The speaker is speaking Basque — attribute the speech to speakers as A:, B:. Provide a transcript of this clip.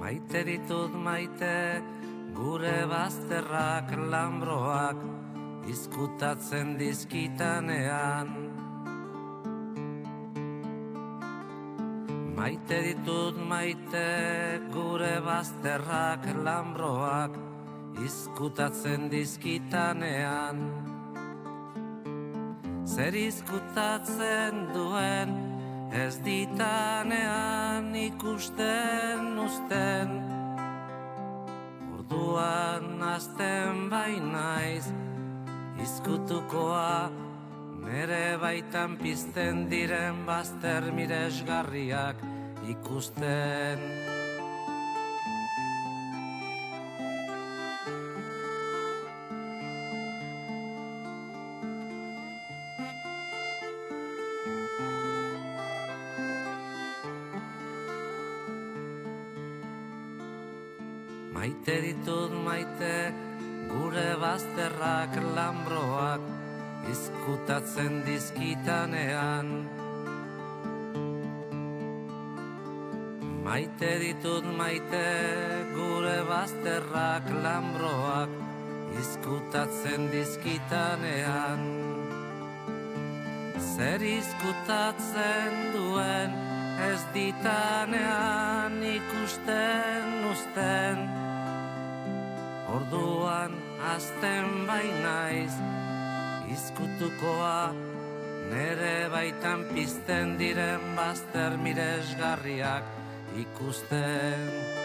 A: Maite ditut maite, gure bazterrak lambroak izkutatzen dizkitanean. Maite ditut maite, gure bazterrak lambroak izkutatzen dizkitanean. Zer izkutatzen duen ez ditanean ikusten uzten. Orduan hasten bainaiz izkutukoa, nere baitan pizten diren bazter miresgarriak ikusten. Maite ditut maite, gure bazterrak lambroak izkutatzen dizkitanean. Maite ditut maite, gure bazterrak lambroak izkutatzen dizkitanean. Zer izkutatzen duen ez ditanean ikusten uzten. Orduan hasten bainaiz izkutukoa, nere baitan pizten diren bazter miresgarriak ikusten.